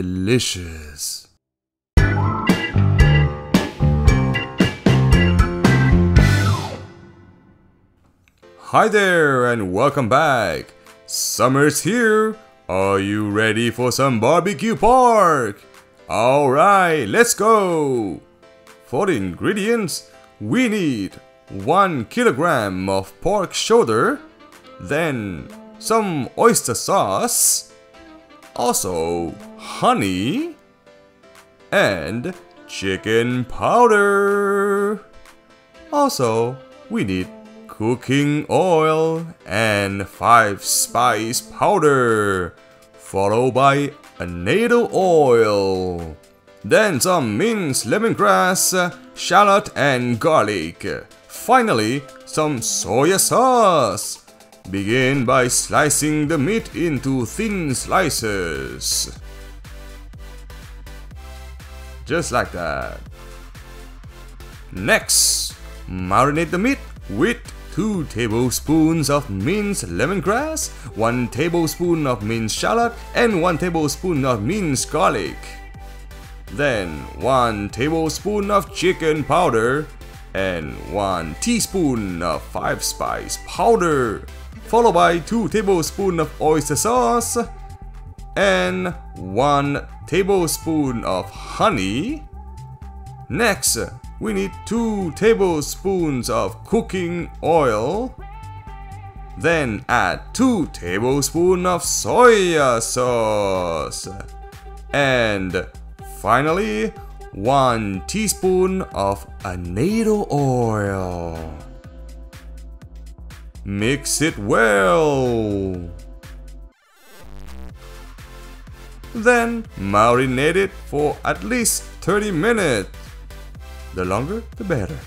delicious. Hi there and welcome back. Summer's here. Are you ready for some barbecue pork? Alright, let's go. For the ingredients, we need 1 kilogram of pork shoulder, then some oyster sauce, also honey, and chicken powder. Also, we need cooking oil and 5 spice powder, followed by Annatto oil. Then some minced lemongrass, shallot and garlic. Finally, some soya sauce. Begin by slicing the meat into thin slices. Just like that. Next, marinate the meat with 2 tablespoons of minced lemongrass, 1 tablespoon of minced shallot, and 1 tablespoon of minced garlic. Then 1 tablespoon of chicken powder and 1 teaspoon of 5 spice powder, followed by 2 tablespoons of oyster sauce and 1 tablespoon of honey. Next, we need 2 tablespoons of cooking oil. Then add 2 tablespoons of soya sauce. And finally, 1 teaspoon of Annatto oil. Mix it well. Then marinate it for at least 30 minutes. The longer, the better.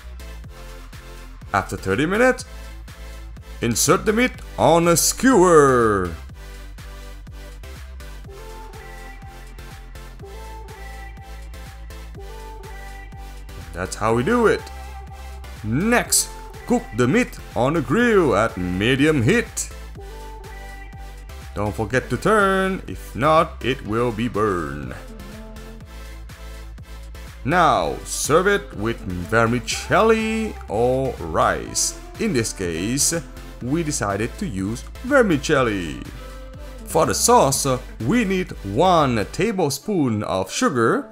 After 30 minutes, insert the meat on a skewer. That's how we do it. Next, cook the meat on a grill at medium heat. Don't forget to turn, if not, it will be burned. Now, serve it with vermicelli or rice. In this case, we decided to use vermicelli. For the sauce, we need 1 tablespoon of sugar,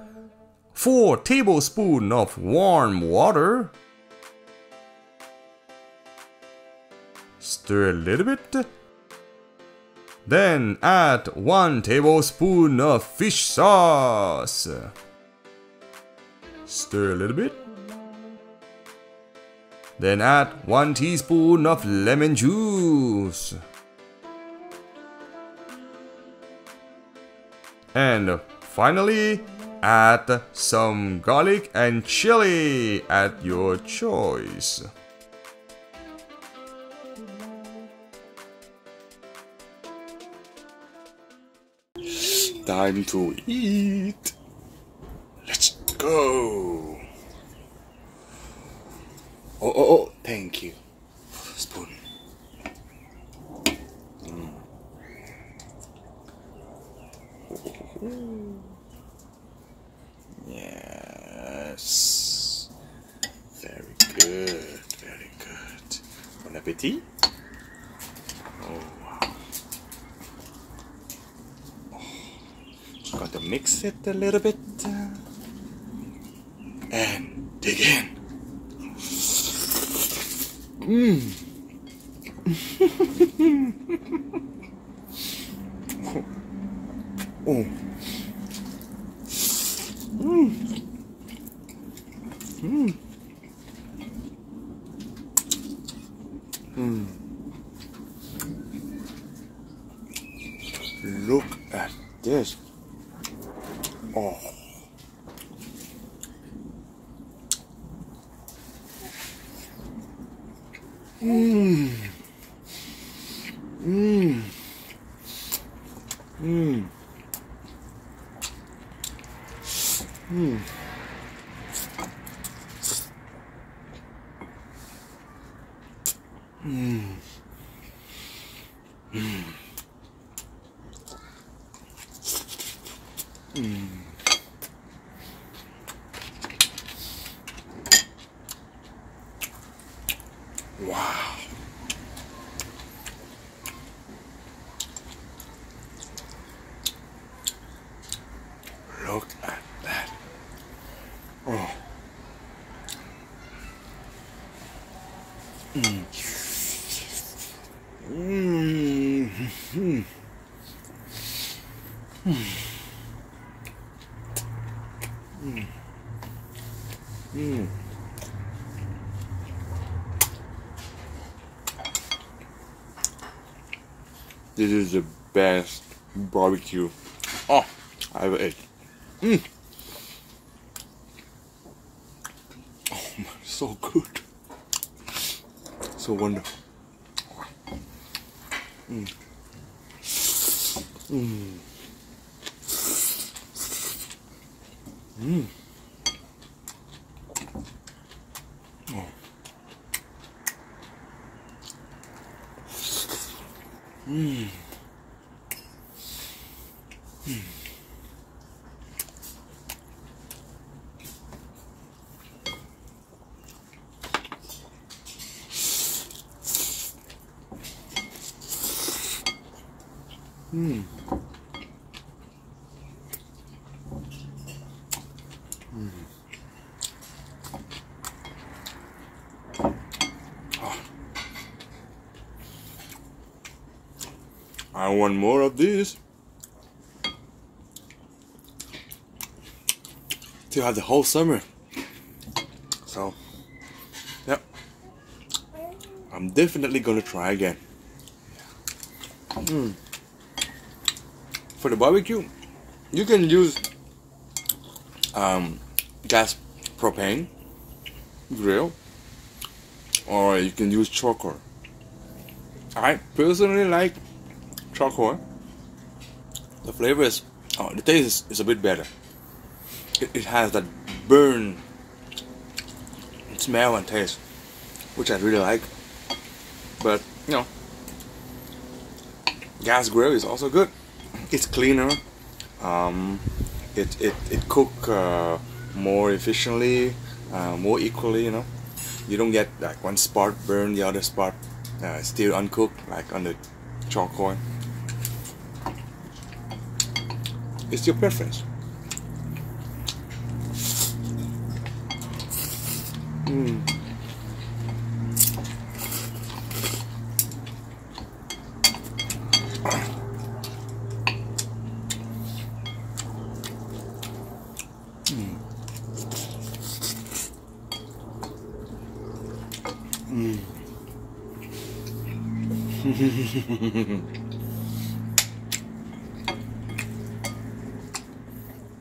4 tablespoons of warm water. Stir a little bit. Then add 1 tablespoon of fish sauce. Stir a little bit. Then add 1 teaspoon of lemon juice. And finally, add some garlic and chili at your choice. Time to eat. Let's go. Oh, thank you. Spoon. Yes. Very good, very good. Bon appetit. Oh, wow. Got to mix it a little bit. And dig in. Oh. Look at this. Oh. Wow. Look at that. Oh. This is the best barbecue I ever ate. Oh man, so good. So wonderful. I want more of this. To have the whole summer. So, yep. I'm definitely gonna try again. For the barbecue, you can use gas propane grill, or you can use charcoal. I personally like charcoal. The flavor is, the taste is a bit better. It has that burn smell and taste, which I really like. But you know, gas grill is also good. It's cleaner. It cook more efficiently, more equally. You know, you don't get like one spot burn, the other spot still uncooked, like on the charcoal. It's your preference.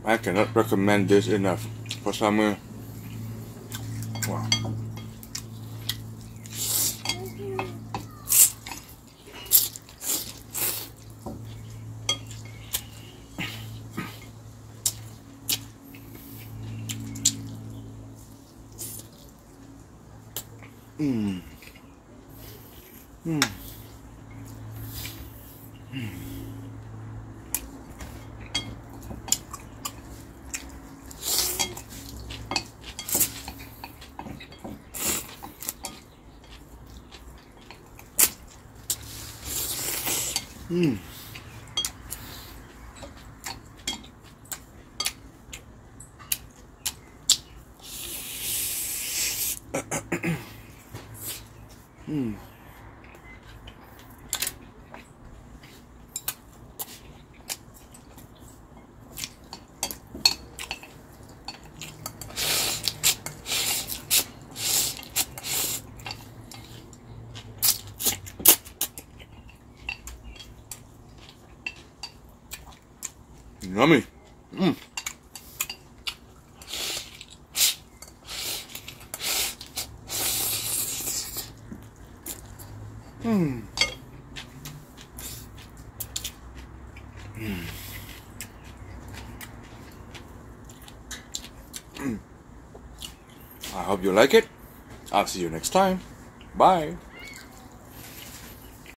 I cannot recommend this enough for summer. Wow. Yummy. I hope you like it. I'll see you next time. Bye.